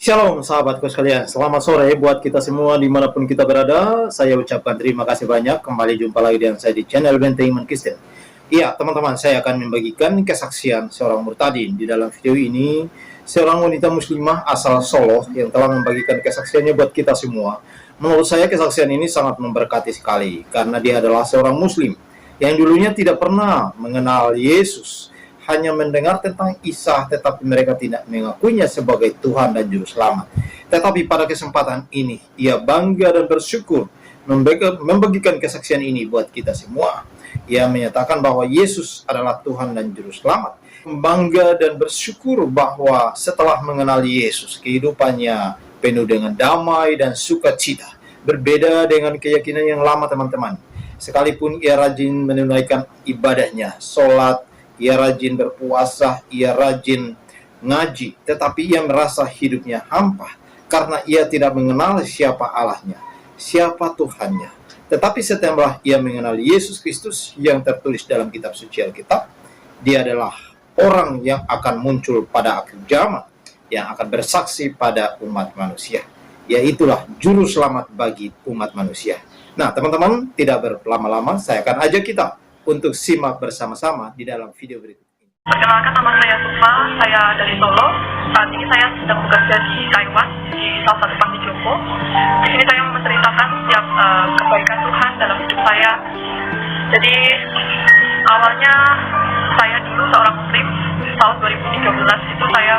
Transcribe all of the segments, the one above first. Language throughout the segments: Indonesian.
Shalom sahabatku sekalian, selamat sore buat kita semua dimanapun kita berada. Saya ucapkan terima kasih banyak, kembali jumpa lagi dengan saya di channel Benteng Iman Kristen. Iya teman-teman, saya akan membagikan kesaksian seorang murtadin. Di dalam video ini, seorang wanita muslimah asal Solo yang telah membagikan kesaksiannya buat kita semua. Menurut saya kesaksian ini sangat memberkati sekali, karena dia adalah seorang muslim yang dulunya tidak pernah mengenal Yesus, hanya mendengar tentang Isa, tetapi mereka tidak mengakuinya sebagai Tuhan dan Juru Selamat. Tetapi pada kesempatan ini, ia bangga dan bersyukur membagikan kesaksian ini buat kita semua. Ia menyatakan bahwa Yesus adalah Tuhan dan Juru Selamat. Bangga dan bersyukur bahwa setelah mengenal Yesus, kehidupannya penuh dengan damai dan sukacita. Berbeda dengan keyakinan yang lama teman-teman. Sekalipun ia rajin menunaikan ibadahnya, sholat, ia rajin berpuasa, ia rajin ngaji, tetapi ia merasa hidupnya hampa karena ia tidak mengenal siapa Allahnya, siapa Tuhannya. Tetapi setelah ia mengenal Yesus Kristus yang tertulis dalam kitab suci Alkitab, dia adalah orang yang akan muncul pada akhir zaman, yang akan bersaksi pada umat manusia. Yaitulah juru selamat bagi umat manusia. Nah teman-teman, tidak berlama-lama, saya akan ajak kita untuk simak bersama-sama di dalam video berikut ini. Perkenalkan, nama saya Sufa, saya dari Solo. Saat ini saya sedang bekerja di Taiwan, di salah satu panti jompo. Di sini saya menceritakan setiap kebaikan Tuhan dalam hidup saya. Jadi awalnya saya dulu seorang muslim, tahun 2013 itu saya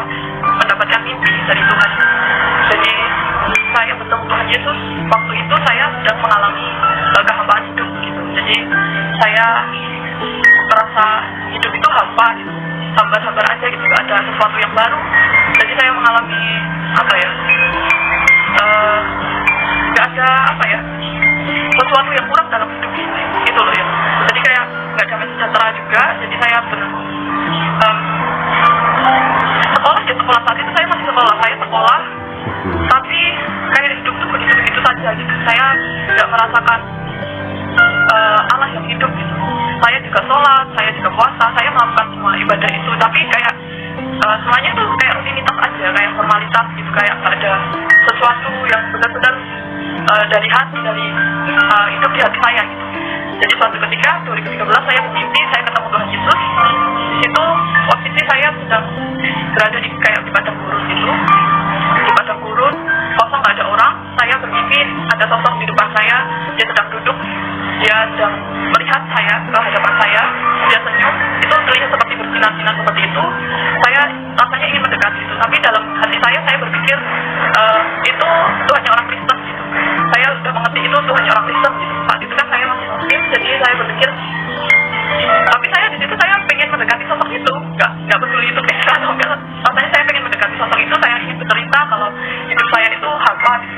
mendapatkan mimpi dari Tuhan. Jadi saya bertemu Tuhan Yesus. Waktu itu saya sedang mengalami kehambaan hidup gitu. Jadi saya merasa hidup itu hampa gitu, hambar-hambar aja gitu, gak ada sesuatu yang baru. Jadi saya mengalami gak ada sesuatu yang kurang dalam hidup ini gitu loh ya. Jadi kayak gak damai sejahtera juga. Jadi saya sekolah saat itu saya masih sekolah, tapi kayak hidup tuh begitu saja gitu. Saya tidak merasakan Allah yang hidup gitu. Saya juga sholat, saya juga puasa, saya melakukan semua ibadah itu, tapi kayak semuanya tuh kayak rutinitas aja, kayak formalitas gitu, kayak gak ada sesuatu yang benar-benar dari hati, dari hidup di hati saya gitu. Jadi suatu ketika 2013 saya bermimpi, saya ketemu Tuhan Yesus. Di situ posisi saya sedang berada di kayak di padang gurun gitu, di padang gurun kosong, gak ada orang. Saya bermimpi ada sosok di depan saya, dia sedang duduk, dia sedang melihat saya ke hadapan saya, dia senyum, itu terlihat seperti bersinar-sinar seperti itu. Saya rasanya ingin mendekati itu, tapi dalam hati saya berpikir itu Tuhannya orang Kristen gitu. Saya sudah mengerti itu Tuhannya orang Kristen gitu. Saat itu kan saya masih muslim, jadi saya berpikir, tapi saya di situ saya pengen mendekati sosok itu, nggak peduli itu Kristen atau enggak. Rasanya saya pengen mendekati sosok itu, saya ingin bercerita kalau hidup saya itu hampa gitu.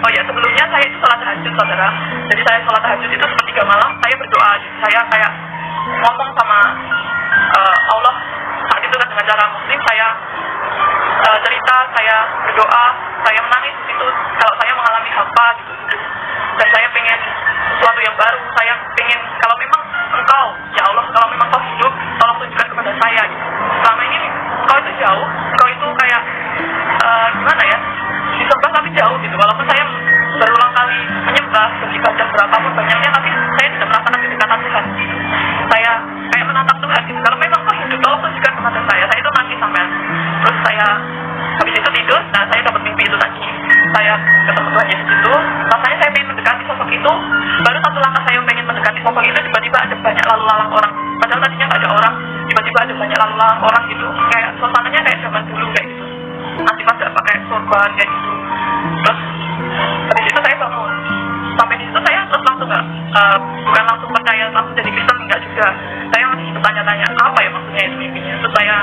Saya sebelumnya saya itu sholat tahajud, saudara. Jadi saya sholat tahajud itu sepertiga malam, saya berdoa. Saya kayak ngomong sama Allah saat itu kan dengan cara muslim. Saya cerita, saya berdoa, saya menangis di situ kalau saya mengalami hampa gitu. Dan saya pengen sesuatu yang baru. Saya pengen, kalau memang Engkau, ya Allah, kalau memang Kau hidup, tolong tunjukkan kepada saya gitu. Selama ini Engkau itu jauh, Engkau itu kayak disembah tapi jauh gitu. Walaupun saya berulang kali menyembah, beribadah berapapun banyaknya, tapi saya tidak merasakan kedekatan Tuhan. Saya kayak menantang Tuhan gitu. Kalau memang Kau hidup, tolong tunjukkan kepada saya. Saya itu nangis sampai. Terus saya habis itu tidur. Nah, saya dapat mimpi itu tadi. Saya ketemu Tuhan Yesus itu. Rasanya saya pengen mendekati sosok itu. Baru satu langkah saya pengen mendekati sosok itu, tiba-tiba ada banyak lalu lalang orang. Padahal tadinya nggak ada orang, tiba-tiba ada banyak lalu lalang orang gitu. Kayak suasananya kayak zaman dulu kayak gitu. Nanti pada pakai sorban kayak gitu. Terus dari situ saya bangun. Sampai di situ saya terus langsung bukan langsung percaya langsung jadi Kristen, enggak juga. Saya masih bertanya-tanya apa ya maksudnya itu mimpinya. Terus saya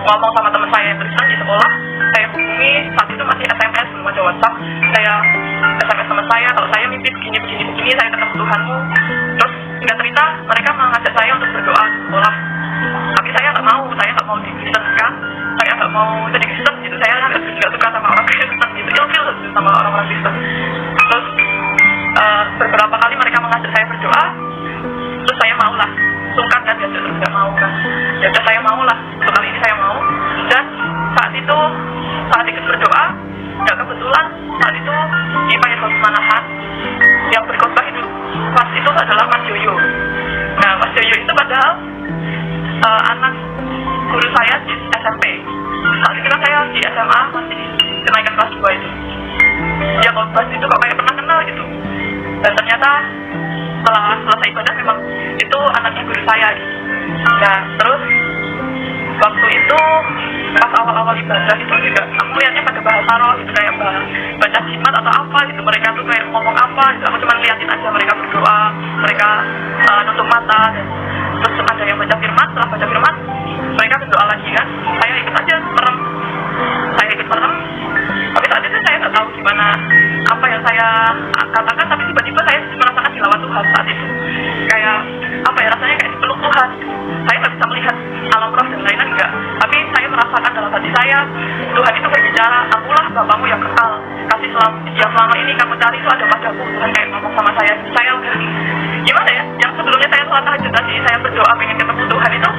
ngomong sama teman saya yang Kristen di sekolah. Saya hubungi, saat itu masih SMS, belum ada WhatsApp. Saya SMS teman saya, kalau saya mimpi begini, saya ketemu Tuhanmu. Terus singkat cerita, mereka mengajak saya untuk berdoa di sekolah. Tapi saya nggak mau dikristenkan, saya nggak mau jadi Kristen gitu. Saya nggak suka sama orang Kristen gitu, ilfil sama orang-orang Kristen. Terus beberapa kali mereka mengajak saya berdoa, terus saya maulah, sungkan kan biasa, terus nggak mau kan. Ya udah saya maulah, untuk kali ini saya mau. Dan Bas itu kok kayak pernah kenal gitu. Dan ternyata setelah selesai ibadah memang itu anaknya guru saya gitu. Nah terus waktu itu pas awal-awal ibadah itu juga aku lihatnya pada bahasa roh gitu, kayak baca jimat atau apa gitu, mereka tuh kayak ngomong apa gitu, aku cuma liatin aja mereka berdoa, mereka nutup mata, dan terus ada yang baca firman. Setelah baca firman mereka berdoa lagi kan, saya ikut aja merem, tapi saat itu saya nggak tahu gimana apa yang saya katakan, tapi tiba-tiba saya merasakan tilawat Tuhan saat itu, kayak apa ya, rasanya kayak dipeluk Tuhan. Saya nggak bisa melihat alam roh dan lain-lain enggak, tapi saya merasakan dalam hati saya Tuhan itu berbicara, akulah Bapakmu yang kekal, kasih yang selama ini kamu cari itu ada padaku. Tuhan kayak ngomong sama saya udah gimana ya, yang sebelumnya saya sholat tahajud tadi, saya berdoa pengen ketemu Tuhan itu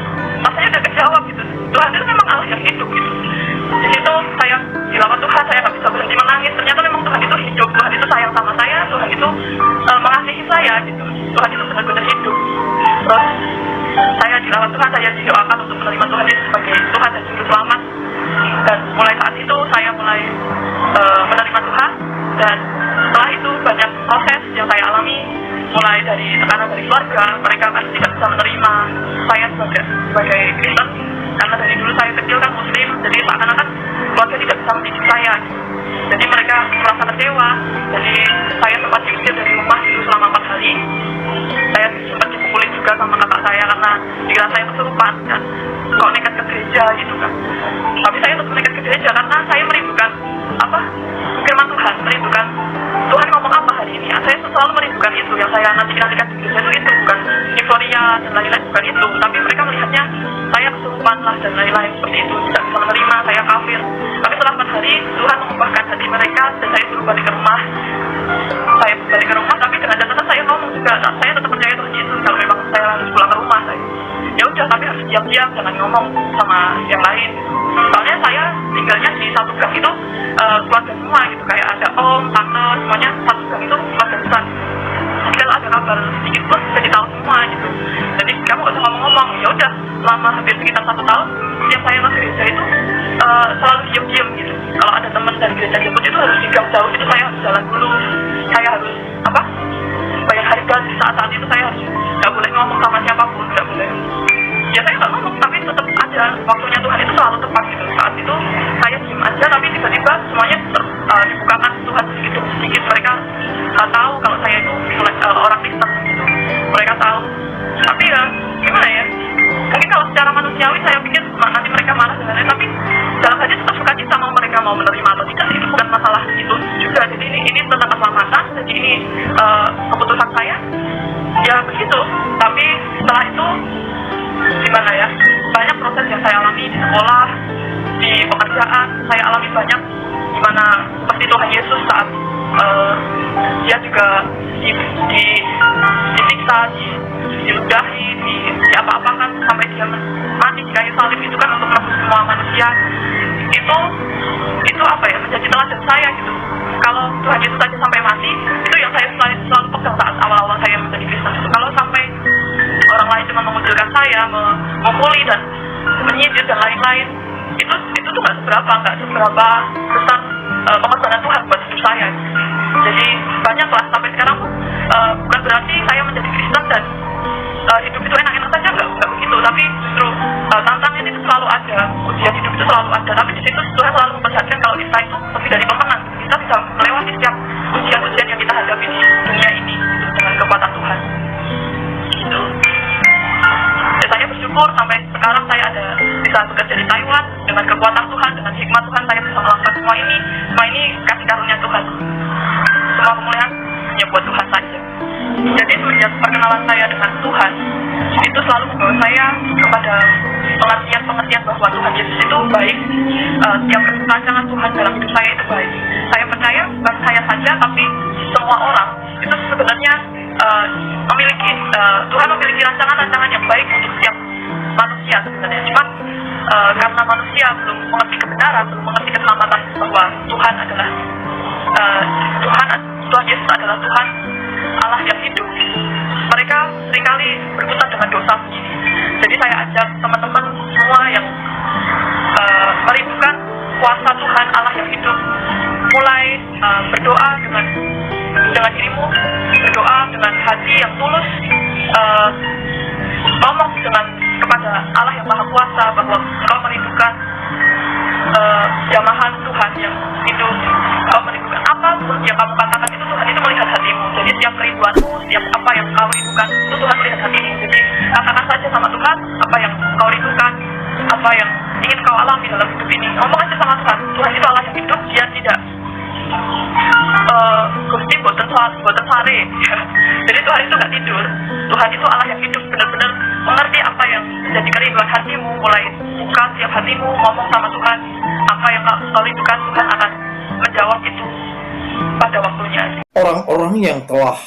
rasanya udah kejawab gitu. Tuhan itu memang Allah yang hidup gitu. Di situ saya dilawat Tuhan, saya nggak bisa berhenti menangis. Ternyata memang Tuhan itu hidup, Tuhan itu sayang sama saya, Tuhan itu mengasihi saya gitu. Tuhan itu benar-benar hidup. Terus saya dilawat Tuhan, saya didoakan untuk menerima Tuhan Yesus sebagai Tuhan dan Juru Selamat. Dan mulai saat itu saya mulai menerima Tuhan. Dan setelah itu banyak proses yang saya alami, mulai dari tekanan dari keluarga, mereka kan tidak bisa menerima saya sebagai Kristen, karena dari dulu saya kecil kan Muslim, jadi seakan-akan keluarga tidak bisa mendidik saya. Jadi mereka merasa kecewa. Jadi saya sempat diusir dari rumah itu selama 4 hari. Saya sempat dipukulin juga sama kakak saya karena dikira saya kesurupan kan, kok nekat ke gereja gitu kan. Tapi saya tetap nekat ke gereja karena saya merindukan firman Tuhan, merindukan Tuhan ngomong apa hari ini. Saya selalu merindukan itu, yang saya nantikan di gereja itu bukan euforia dan lain-lain, bukan itu, tapi mereka melihatnya saya kesurupan lah dan lain-lain seperti itu, tidak bisa menerima saya kafir. Tapi setelah 4 hari Tuhan mengubahkan hati mereka dan saya suruh balik ke rumah. Saya balik ke rumah, tapi dengan catatan saya ngomong juga, saya tetap percaya Tuhan Yesus. Kalau memang saya harus pulang ke rumah, ya udah, tapi harus diam-diam, jangan ngomong sama yang lain. Soalnya saya tinggalnya di satu gang itu keluarga semua gitu, kayak ada om, tante, semuanya satu gang itu keluarga besar. Jadi kalau ada kabar sedikit pun jadi tahu semua gitu. Jadi kamu gak usah ngomong-ngomong. Ya udah, selama hampir sekitar 1 tahun setiap saya ke gereja itu selalu diam-diam gitu. Kalau ada teman dari gereja jemput itu harus di gang jauh itu, saya harus jalan dulu, saya harus bayar harga. Di saat-saat itu saya harus gak boleh ngomong sama siapapun, gak boleh. Ya saya gak ngomong, tapi tetap ada waktunya Tuhan itu selalu tepat gitu. Saat itu saya diem aja, tapi tiba-tiba semuanya dibukakan Tuhan sedikit. Mereka tahu kalau saya itu orang Kristen gitu. Mereka tahu. Tapi ya gimana ya, mungkin kalau secara manusiawi saya pikir nanti mereka marah dan lain-lain, tapi dalam hati tetap suka cita, mau mereka mau menerima atau tidak itu bukan masalah itu juga. Jadi ini tentang keselamatan, jadi ini keputusan saya ya begitu. Tapi setelah itu gimana ya, banyak proses yang saya alami di sekolah, di pekerjaan. Saya alami banyak gimana seperti Tuhan Yesus saat dia juga disiksa, diludahi, di apa-apakan sampai dia mati di kayu salib itu kan untuk menebus semua manusia. Itu apa ya, menjadi teladan saya gitu. Kalau Tuhan Yesus saja sampai mati, itu yang saya selalu pegang saat awal-awal saya menjadi Kristen. Kalau sampai orang lain cuma mengucilkan saya, memukuli dan menyindir dan lain-lain, itu tuh nggak seberapa besar pengorbanan Tuhan buat hidup saya. Jadi banyaklah sampai sekarang bukan berarti saya menjadi Kristen dan hidup itu enak-enak saja, nggak begitu. Tapi justru tantangan itu selalu ada, ujian hidup itu selalu ada. Tapi di situ Tuhan selalu memperlihatkan kalau kita itu lebih dari pemenang. Kita bisa melewati setiap ujian-ujian yang kita hadapi di dunia ini dengan kekuatan Tuhan. Gitu. Ya, saya bersyukur sampai sekarang saya bisa bekerja di Taiwan dengan kekuatan Tuhan, dengan hikmat Tuhan saya bisa melakukan semua ini. Semua ini kasih karunia Tuhan. Semua kemuliaan hanya buat Tuhan saja. Jadi semenjak perkenalan saya dengan Tuhan, itu selalu membawa saya kepada pengertian bahwa Tuhan Yesus itu baik. Setiap rancangan Tuhan dalam hidup saya itu baik. Saya percaya bukan saya saja, tapi semua orang itu sebenarnya Tuhan memiliki rancangan yang baik untuk setiap manusia sebenarnya. Cuma karena manusia belum mengerti kebenaran, belum mengerti keselamatan bahwa Tuhan Yesus adalah Tuhan Allah yang hidup, mereka seringkali berkutat dengan dosa begini. Jadi saya ajak teman-teman semua yang merindukan kuasa Tuhan Allah yang hidup, mulai berdoa dengan dirimu, berdoa dengan hati yang tulus, ngomong dengan kepada Allah yang Maha Kuasa bahwa engkau merindukan jamahan Tuhan yang hidup, engkau merindukan apapun yang kamu katakan itu, Tuhan itu melihat hatimu. Jadi setiap kerinduanmu, setiap apa yang kau rindukan itu Tuhan melihat hatimu. Jadi katakan saja sama Tuhan apa yang kau rindukan, apa yang ingin kau alami dalam hidup ini. Ngomong aja sama Tuhan. Tuhan itu Allah yang hidup, dia tidak Gusti boten sare. Jadi Tuhan itu gak tidur. Tuhan itu Allah yang hidup, benar-benar mengerti apa yang menjadi kerinduan hatimu. Mulai buka setiap hatimu, ngomong sama Tuhan apa yang kau rindukan, Tuhan akan menjawab itu pada waktunya. Orang-orang yang telah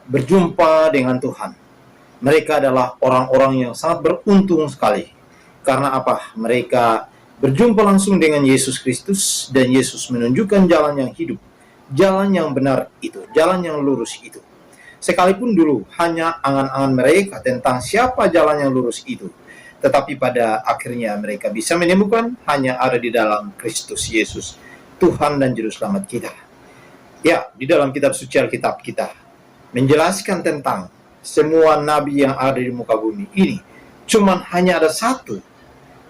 berjumpa dengan Tuhan, mereka adalah orang-orang yang sangat beruntung sekali. Karena apa? Mereka berjumpa langsung dengan Yesus Kristus, dan Yesus menunjukkan jalan yang hidup, jalan yang benar itu, jalan yang lurus itu. Sekalipun dulu hanya angan-angan mereka tentang siapa jalan yang lurus itu, tetapi pada akhirnya mereka bisa menemukan hanya ada di dalam Kristus Yesus, Tuhan dan Juru Selamat kita. Ya, di dalam kitab suci Alkitab kita menjelaskan tentang semua nabi yang ada di muka bumi ini, cuman hanya ada satu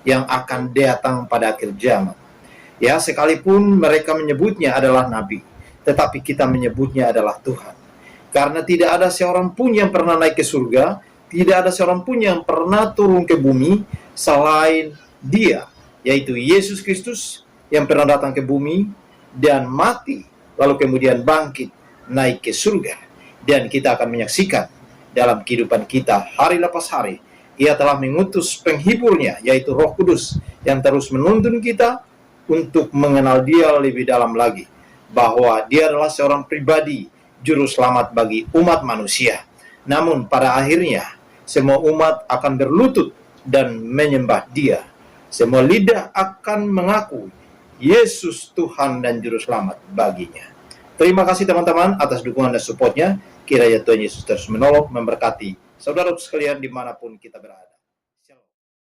yang akan datang pada akhir zaman. Ya, sekalipun mereka menyebutnya adalah nabi, tetapi kita menyebutnya adalah Tuhan. Karena tidak ada seorang pun yang pernah naik ke surga, tidak ada seorang pun yang pernah turun ke bumi selain Dia, yaitu Yesus Kristus yang pernah datang ke bumi dan mati, lalu kemudian bangkit naik ke surga. Dan kita akan menyaksikan dalam kehidupan kita hari lepas hari, Ia telah mengutus penghiburnya, yaitu Roh Kudus, yang terus menuntun kita untuk mengenal Dia lebih dalam lagi, bahwa Dia adalah seorang pribadi Juru Selamat bagi umat manusia. Namun pada akhirnya semua umat akan berlutut dan menyembah Dia. Semua lidah akan mengaku Yesus Tuhan dan Juru Selamat baginya. Terima kasih teman-teman atas dukungan dan supportnya. Kiranya Tuhan Yesus terus menolong, memberkati saudara sekalian dimanapun kita berada.